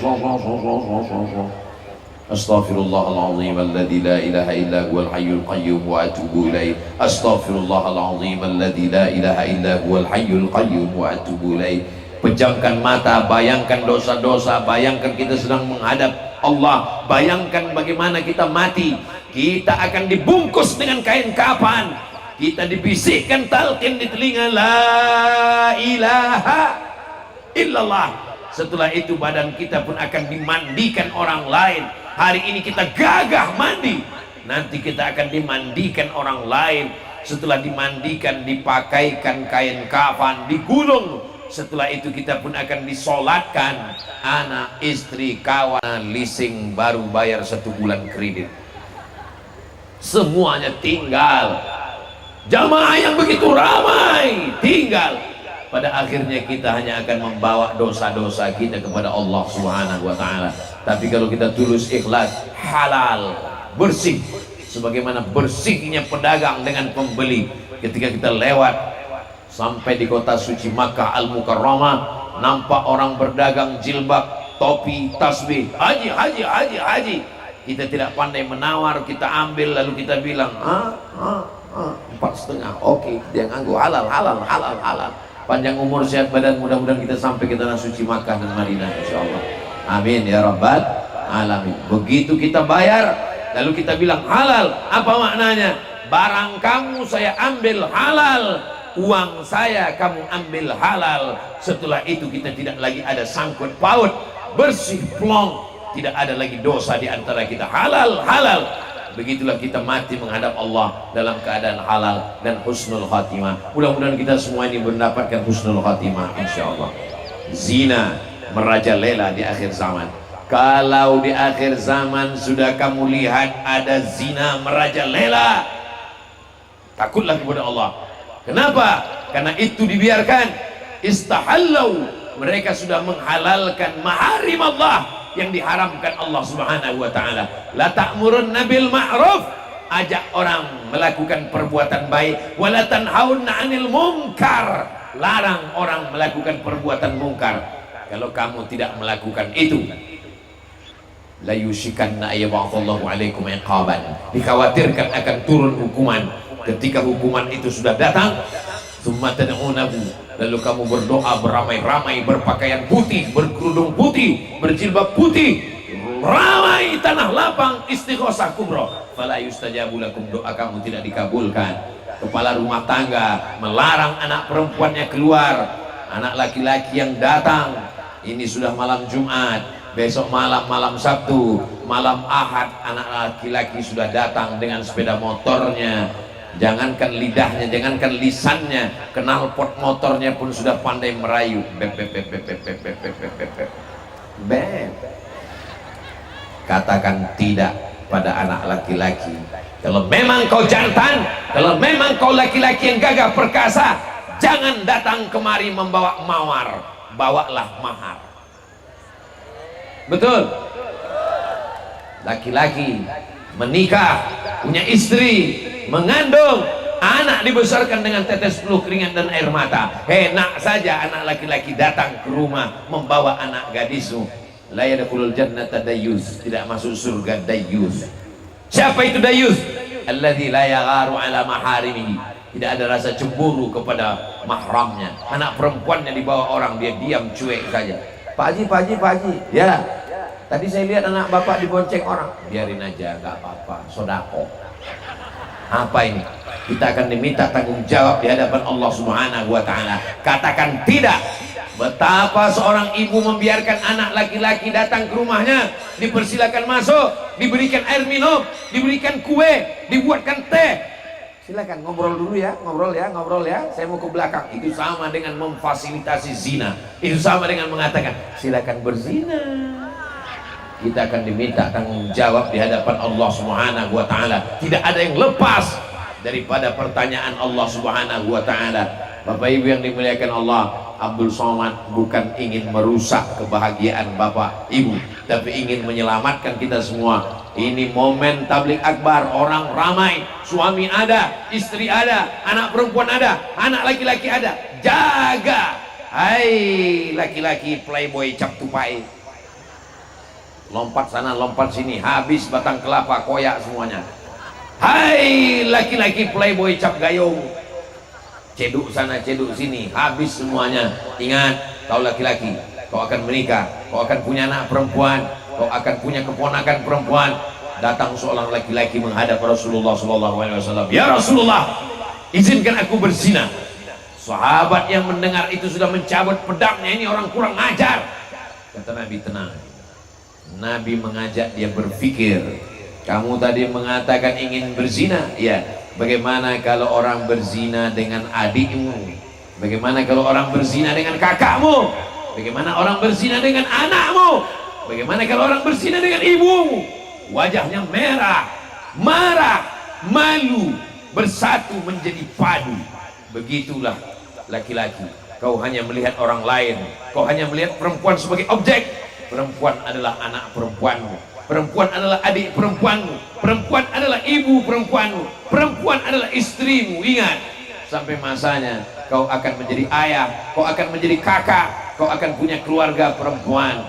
Astaghfirullahaladzim alladzi la ilaha illa huwal hayyul qayyum wa atubu ilaih. Astaghfirullahaladzim alladzi la ilaha illa huwal hayyul qayyum wa atubu ilaih. Pejamkan mata, bayangkan dosa-dosa, bayangkan kita sedang menghadap Allah, bayangkan bagaimana kita mati. Kita akan dibungkus dengan kain kafan, kita dibisikkan talqin di telinga, la ilaha illallah. Setelah itu badan kita pun akan dimandikan orang lain. Hari ini kita gagah mandi, nanti kita akan dimandikan orang lain. Setelah dimandikan, dipakaikan kain kafan, digulung. Setelah itu kita pun akan disolatkan. Anak, istri, kawan, leasing baru bayar 1 bulan kredit, semuanya tinggal. Jamaah yang begitu ramai tinggal. Pada akhirnya kita hanya akan membawa dosa-dosa kita kepada Allah Subhanahu wa Ta'ala. Tapi kalau kita tulus, ikhlas, halal, bersih, sebagaimana bersihnya pedagang dengan pembeli. Ketika kita lewat sampai di kota suci Makkah Al-Mukarramah, nampak orang berdagang jilbab, topi, tasbih, haji, haji, haji, haji. Kita tidak pandai menawar, kita ambil lalu kita bilang 4,5, oke, dia nganggu, halal, halal, halal, halal. Panjang umur, sehat badan, mudah-mudahan kita sampai ke tanah suci Makkah dan Madinah, insyaallah. Amin ya rabbal alamin. Begitu kita bayar, lalu kita bilang halal, apa maknanya? Barang kamu saya ambil halal, uang saya kamu ambil halal. Setelah itu kita tidak lagi ada sangkut paut, bersih plong, tidak ada lagi dosa di antara kita. Halal, halal. Begitulah kita mati menghadap Allah dalam keadaan halal dan husnul khatimah. Mudah-mudahan kita semua ini mendapatkan husnul khatimah, insyaallah. Zina merajalela di akhir zaman. Kalau di akhir zaman sudah kamu lihat ada zina merajalela, takutlah kepada Allah. Kenapa? Karena itu dibiarkan. Istahallau, mereka sudah menghalalkan maharim Allah yang diharamkan Allah Subhanahu wa Ta'ala. La ta'murunna bil ma'ruf, ajak orang melakukan perbuatan baik, wa la tanhaunna 'anil munkar, larang orang melakukan perbuatan mungkar. Kalau kamu tidak melakukan itu, la yushikanna ayyab'atsallahu 'alaikum iqaban, dikhawatirkan akan turun hukuman. Ketika hukuman itu sudah datang, tsumma tad'unahu, lalu kamu berdoa beramai-ramai, berpakaian putih, berkerudung putih, berjilbab putih, ramai tanah lapang, istighosah kubro, fala yustajabu lakum, doa kamu tidak dikabulkan. Kepala rumah tangga melarang anak perempuannya keluar, anak laki-laki yang datang, ini sudah malam Jumat, besok malam, malam Sabtu, malam Ahad, anak laki-laki sudah datang dengan sepeda motornya. Jangankan lidahnya, jangankan lisannya, knalpot motornya pun sudah pandai merayu. Bep, bep, bep, bep, bep, bep, bep, bep, bep, bep. Bep. Katakan tidak pada anak laki-laki. Kalau memang kau jantan, kalau memang kau laki-laki yang gagah perkasa, jangan datang kemari membawa mawar, bawalah mahar. Betul? Laki-laki menikah, punya istri, mengandung, anak dibesarkan dengan tetes peluh keringat dan air mata. Enak saja anak laki-laki datang ke rumah membawa anak gadismu. La yadkhulul jannata dayyus, tidak masuk surga dayyus. Siapa itu dayyus? Alladzi la yagharu ala maharimihi, tidak ada rasa cemburu kepada mahramnya. Anak perempuannya dibawa orang, dia diam cuek saja. Pak Haji, Pak Haji, Pak Haji, ya tadi saya lihat anak bapak dibonceng orang. Biarin aja, gak apa-apa, sodako. Apa ini? Kita akan diminta tanggung jawab di hadapan Allah Subhanahu wa Ta'ala. Katakan tidak. Betapa seorang ibu membiarkan anak laki-laki datang ke rumahnya, dipersilakan masuk, diberikan air minum, diberikan kue, dibuatkan teh. Silakan ngobrol dulu ya, ngobrol ya. Saya mau ke belakang. Itu sama dengan memfasilitasi zina. Itu sama dengan mengatakan silakan berzina. Kita akan diminta tanggung jawab di hadapan Allah Subhanahu wa Ta'ala. Tidak ada yang lepas daripada pertanyaan Allah Subhanahu wa Ta'ala. Bapak Ibu yang dimuliakan Allah, Abdul Somad bukan ingin merusak kebahagiaan Bapak Ibu, tapi ingin menyelamatkan kita semua. Ini momen tablik akbar, orang ramai, suami ada, istri ada, anak perempuan ada, anak laki-laki ada. Jaga, hai laki-laki playboy cap tupai, lompat sana lompat sini, habis batang kelapa koyak semuanya. Hai laki-laki playboy cap gayung, ceduk sana ceduk sini, habis semuanya. Ingat, kau laki-laki, kau akan menikah, kau akan punya anak perempuan, kau akan punya keponakan perempuan. Datang seorang laki-laki menghadap Rasulullah SAW. Ya Rasulullah, izinkan aku berzina. Sahabat yang mendengar itu sudah mencabut pedangnya. Ini orang kurang ajar. Kata Nabi, tenang. Nabi mengajak dia berpikir. Kamu tadi mengatakan ingin berzina, ya. Bagaimana kalau orang berzina dengan adikmu? Bagaimana kalau orang berzina dengan kakakmu? Bagaimana orang berzina dengan anakmu? Bagaimana kalau orang berzina dengan ibumu? Wajahnya merah, marah, malu, bersatu menjadi padu. Begitulah laki-laki. Kau hanya melihat orang lain, kau hanya melihat perempuan sebagai objek. Perempuan adalah anak perempuanmu, perempuan adalah adik perempuanmu, perempuan adalah ibu perempuanmu, perempuan adalah istrimu. Ingat, sampai masanya kau akan menjadi ayah, kau akan menjadi kakak, kau akan punya keluarga perempuan.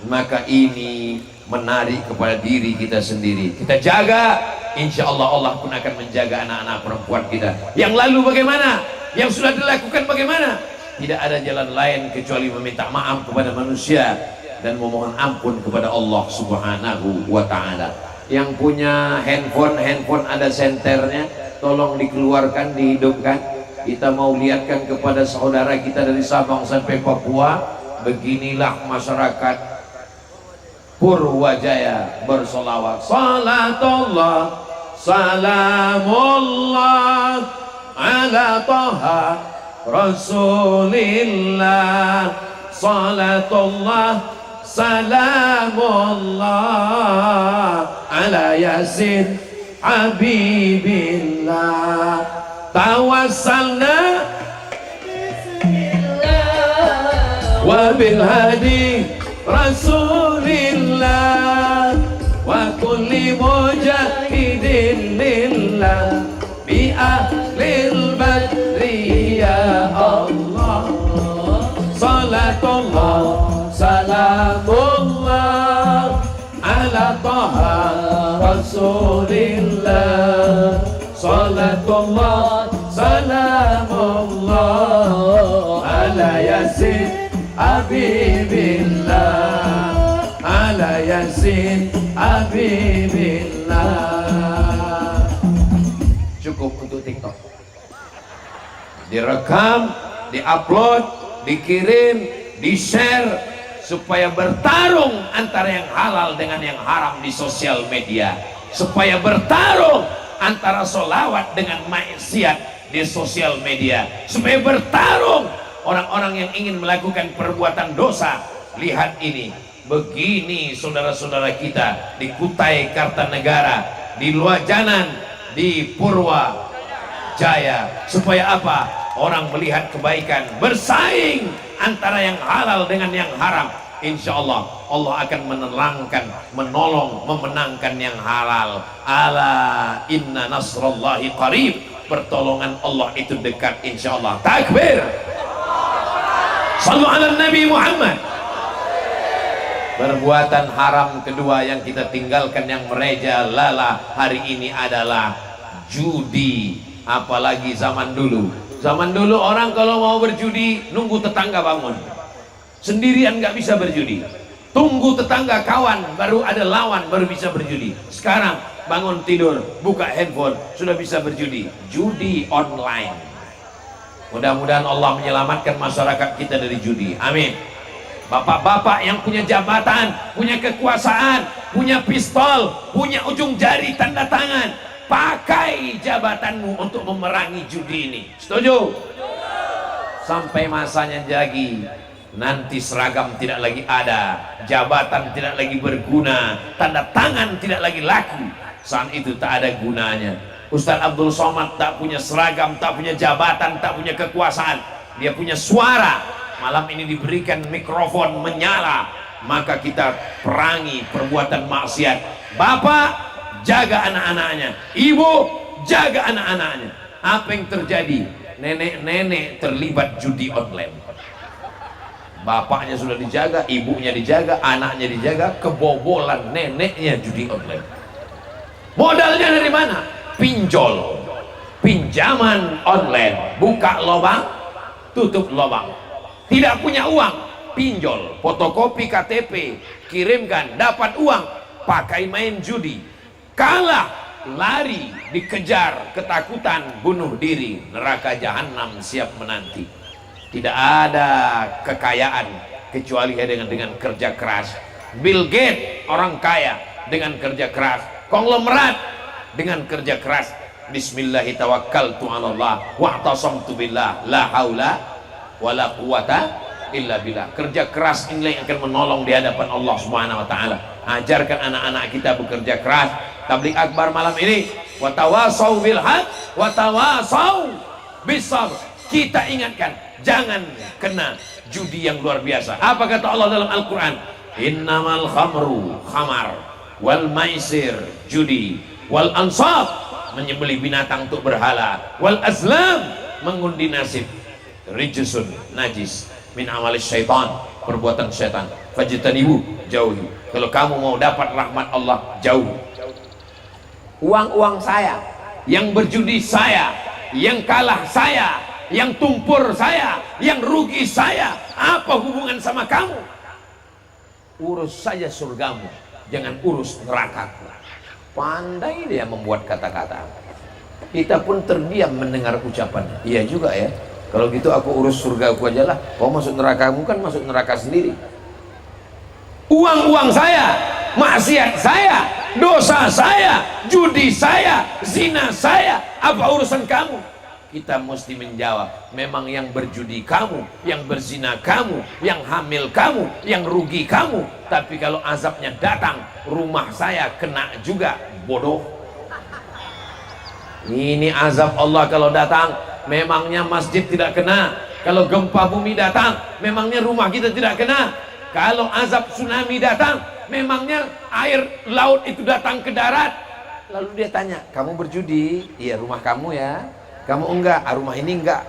Maka ini menarik kepada diri kita sendiri. Kita jaga, insya Allah Allah pun akan menjaga anak-anak perempuan kita. Yang lalu bagaimana? Yang sudah dilakukan bagaimana? Tidak ada jalan lain kecuali meminta maaf kepada manusia dan memohon ampun kepada Allah Subhanahu wa ta'ala. Yang punya handphone ada senternya, tolong dikeluarkan, dihidupkan. Kita mau lihatkan kepada saudara kita dari Sabang sampai Papua, beginilah masyarakat Purwajaya bersolawat. Salatullah salamullah ala Taha Rasulillah. Salatullah salamullah ala Yasin Habibillah. Tawassalna wa bil hadi Rasulillah wa kulli mujahidin lillah bi ahlil badri ya Allah. Salatullah salamullah ala Taha Rasulillah. Salatullah salamullah ala Yasin Habibillah, ala Yasin Habibillah. Cukup untuk TikTok. Direkam, diupload, dikirim, di-share supaya bertarung antara yang halal dengan yang haram di sosial media, supaya bertarung antara solawat dengan maksiat di sosial media, supaya bertarung orang-orang yang ingin melakukan perbuatan dosa. Lihat ini, begini saudara-saudara kita di Kutai Kartanegara, di Luajanan, di Purwajaya. Supaya apa? Orang melihat kebaikan, bersaing antara yang halal dengan yang haram. Insya Allah Allah akan menerangkan, menolong, memenangkan yang halal. Ala inna nasrallahi qarib. Pertolongan Allah itu dekat, insya Allah. Takbir. Sallu ala Nabi Muhammad. Perbuatan haram kedua yang kita tinggalkan, yang merajalela hari ini adalah judi. Apalagi zaman dulu. Zaman dulu orang kalau mau berjudi nunggu tetangga bangun. Sendirian nggak bisa berjudi. Tunggu tetangga kawan baru ada lawan baru bisa berjudi. Sekarang bangun tidur, buka handphone sudah bisa berjudi. Judi online. Mudah-mudahan Allah menyelamatkan masyarakat kita dari judi. Amin. Bapak-bapak yang punya jabatan, punya kekuasaan, punya pistol, punya ujung jari tanda tangan, pakai jabatanmu untuk memerangi judi ini. Setuju? Sampai masanya lagi, nanti seragam tidak lagi ada, jabatan tidak lagi berguna, tanda tangan tidak lagi laku. Saat itu tak ada gunanya. Ustaz Abdul Somad tak punya seragam, tak punya jabatan, tak punya kekuasaan. Dia punya suara. Malam ini diberikan mikrofon menyala, maka kita perangi perbuatan maksiat. Bapak jaga anak-anaknya, ibu jaga anak-anaknya. Apa yang terjadi? Nenek-nenek terlibat judi online. Bapaknya sudah dijaga, ibunya dijaga, anaknya dijaga, kebobolan neneknya judi online. Modalnya dari mana? Pinjol, pinjaman online. Buka lubang, tutup lubang. Tidak punya uang, pinjol, fotokopi KTP, kirimkan, dapat uang, pakai main judi. Kalah, lari, dikejar, ketakutan, bunuh diri, neraka jahanam siap menanti. Tidak ada kekayaan kecuali dengan kerja keras. Bill Gates orang kaya dengan kerja keras, konglomerat dengan kerja keras. Bismillahi tawakkaltu 'alallah wa'tasamtu billah la haula wala quwata illa billah. Kerja keras inilah yang akan menolong di hadapan Allah Subhanahu wa taala. Ajarkan anak-anak kita bekerja keras. Tabligh akbar malam ini, wa tawasau bil haq wa tawasau bis sabr. Kita ingatkan jangan kena judi yang luar biasa. Apa kata Allah dalam Al-Qur'an? Innamal khamru khamar wal maisir judi wal ansab menyembelih binatang untuk berhala, wal azlam mengundi nasib, rijsun najis min amalis syaitan, perbuatan syaitan, fajtanibu jauhi. Kalau kamu mau dapat rahmat Allah, jauh. Uang-uang saya, yang berjudi saya, yang kalah saya, yang tumpur saya, yang rugi saya, apa hubungan sama kamu? Urus saja surgamu, jangan urus nerakaku. Pandai dia membuat kata-kata. Kita pun terdiam mendengar ucapannya. Iya juga ya, kalau gitu aku urus surga aku aja lah. Kau masuk nerakamu kan masuk neraka sendiri. Uang-uang saya, maksiat saya, dosa saya, judi saya, zina saya, apa urusan kamu? Kita mesti menjawab, memang yang berjudi kamu, yang berzina kamu, yang hamil kamu, yang rugi kamu. Tapi kalau azabnya datang, rumah saya kena juga, bodoh. Ini azab Allah kalau datang, memangnya masjid tidak kena. Kalau gempa bumi datang, memangnya rumah kita tidak kena. Kalau azab tsunami datang, memangnya air laut itu datang ke darat. Lalu dia tanya, kamu berjudi? Iya, rumah kamu ya. Kamu enggak, rumah ini enggak.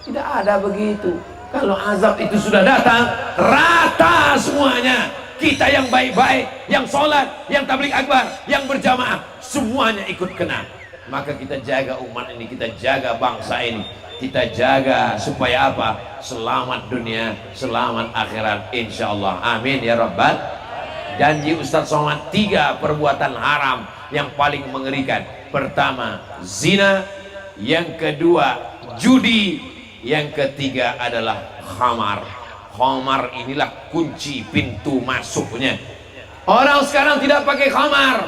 Tidak ada begitu. Kalau azab itu sudah datang, rata semuanya. Kita yang baik-baik, yang sholat, yang tabligh akbar, yang berjamaah, semuanya ikut kena. Maka kita jaga umat ini, kita jaga bangsa ini, kita jaga supaya apa? Selamat dunia, selamat akhirat, insya Allah. Amin ya Rabbal. Janji Ustaz Somad, 3 perbuatan haram yang paling mengerikan. Pertama, zina. Yang kedua, judi. Yang ketiga adalah khamar. Khamar inilah kunci pintu masuknya. Orang sekarang tidak pakai khamar,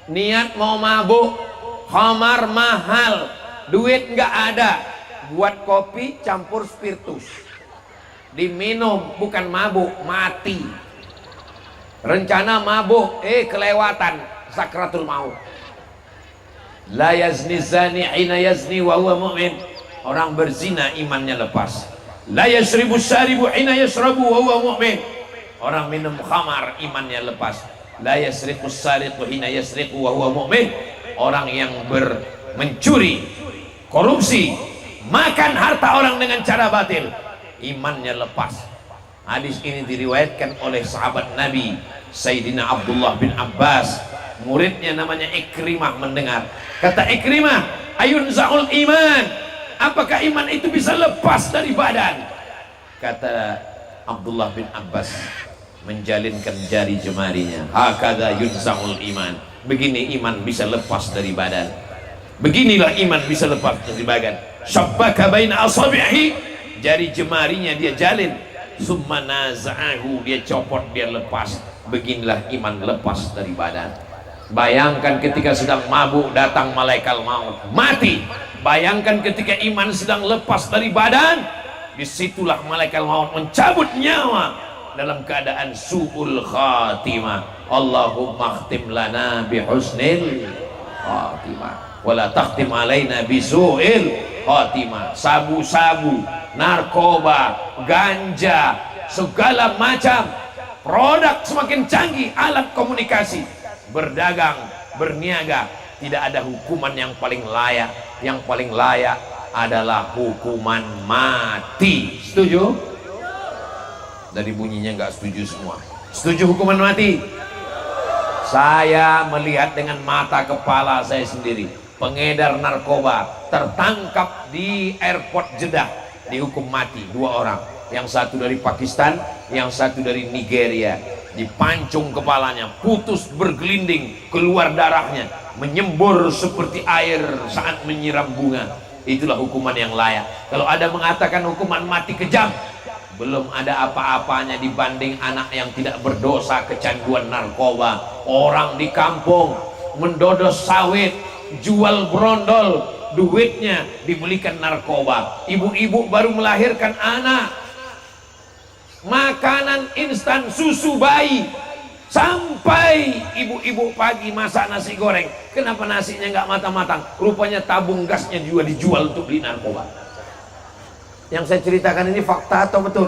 niat mau mabuk. Khamar mahal, duit nggak ada. Buat kopi campur spiritus, diminum, bukan mabuk, mati. Rencana mabuk, kelewatan sakratul maut. La yazni zani hina yazni wa huwa mu'min. Orang berzina imannya lepas. La yashribu syaribu hina yashrabu wa huwa mu'min. Orang minum khamar imannya lepas. La yasriqu sariqu hina yasriqu wa huwa mu'min. Orang yang mencuri, korupsi, makan harta orang dengan cara batil, imannya lepas. Hadis ini diriwayatkan oleh sahabat Nabi Sayyidina Abdullah bin Abbas. Muridnya namanya Ikrimah mendengar. Kata Ikrimah, ayun za'ul iman, apakah iman itu bisa lepas dari badan? Kata Abdullah bin Abbas, menjalinkan jari jemarinya, hakadha yunza'ul iman, begini iman bisa lepas dari badan. Beginilah iman bisa lepas dari badan. Syabbaka baina asabihi, jari jemarinya dia jalin, summa naza'ahu, dia copot, dia lepas. Beginilah iman lepas dari badan. Bayangkan ketika sedang mabuk datang malaikat maut, mati. Bayangkan ketika iman sedang lepas dari badan, disitulah malaikat maut mencabut nyawa dalam keadaan su'ul khatimah. Allahumma khtim lana bihusnil khatimah wala takhtim alaina bisu'il khatimah. Sabu-sabu, narkoba, ganja, segala macam produk semakin canggih, alat komunikasi, berdagang, berniaga, tidak ada hukuman yang paling layak. Yang paling layak adalah hukuman mati. Setuju? Dari bunyinya nggak setuju semua. Setuju hukuman mati? Saya melihat dengan mata kepala saya sendiri, pengedar narkoba tertangkap di airport Jeddah, dihukum mati 2 orang. Yang satu dari Pakistan, yang satu dari Nigeria. Dipancung kepalanya, putus bergelinding, keluar darahnya, menyembur seperti air saat menyiram bunga. Itulah hukuman yang layak. Kalau ada mengatakan hukuman mati kejam, belum ada apa-apanya dibanding anak yang tidak berdosa kecanduan narkoba. Orang di kampung mendodos sawit, jual brondol, duitnya dibelikan narkoba. Ibu-ibu baru melahirkan anak, makanan instan, susu bayi, sampai ibu-ibu pagi masak nasi goreng, kenapa nasinya nggak matang-matang? Rupanya tabung gasnya juga dijual untuk beli narkoba. Yang saya ceritakan ini fakta atau betul?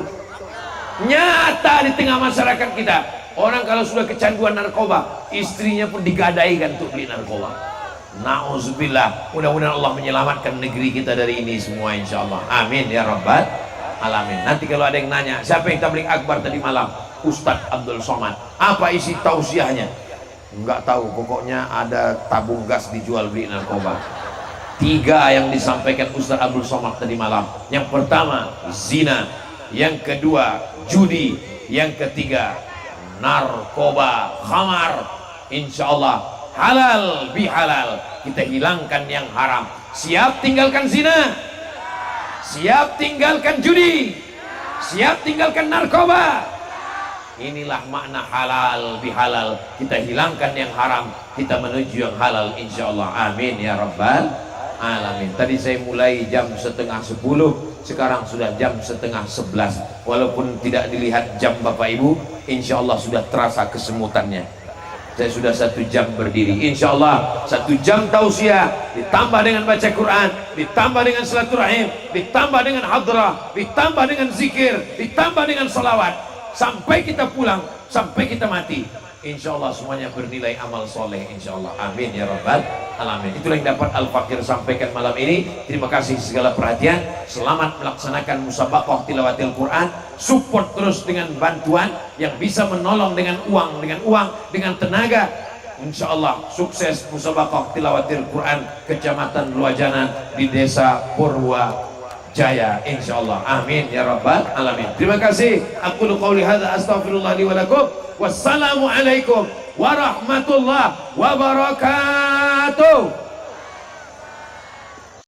Nyata di tengah masyarakat kita. Orang kalau sudah kecanduan narkoba, istrinya pun digadaikan untuk beli narkoba. Nauzubillah. Mudah-mudahan Allah menyelamatkan negeri kita dari ini semua, insya Allah. Amin ya rabbal alamin. Nanti kalau ada yang nanya, siapa yang tabligh akbar tadi malam? Ustadz Abdul Somad. Apa isi tausiahnya? Enggak tahu, pokoknya ada tabung gas dijual beli narkoba. 3 yang disampaikan Ustadz Abdul Somad tadi malam. Yang pertama zina, yang kedua judi, yang ketiga narkoba, khamar. Insya Allah halal bihalal, kita hilangkan yang haram. Siap tinggalkan zina? Siap tinggalkan judi? Siap tinggalkan narkoba? Inilah makna halal bihalal. Kita hilangkan yang haram, kita menuju yang halal, insya Allah. Amin ya rabbal alamin. Tadi saya mulai jam 9:30, sekarang sudah jam 10:30. Walaupun tidak dilihat jam Bapak Ibu, insya Allah sudah terasa kesemutannya. Saya sudah 1 jam berdiri, insya Allah 1 jam tausiah, ditambah dengan baca Quran, ditambah dengan silaturahim, ditambah dengan hadrah, ditambah dengan zikir, ditambah dengan salawat, sampai kita pulang, sampai kita mati, insya Allah semuanya bernilai amal soleh, insya Allah. Amin ya rabbal alamin. Itulah yang dapat Al-Fakir sampaikan malam ini. Terima kasih segala perhatian. Selamat melaksanakan musabaqah tilawatil Quran. Support terus dengan bantuan yang bisa menolong dengan uang, dengan tenaga. Insya Allah sukses musabaqah tilawatil Quran Kecamatan Luajanan di Desa Purwajaya, insya Allah. Amin ya rabbal alamin. Terima kasih. Aku qouli hadza astaghfirullah li wa lakum. Wassalamualaikum warahmatullahi wabarakatuh.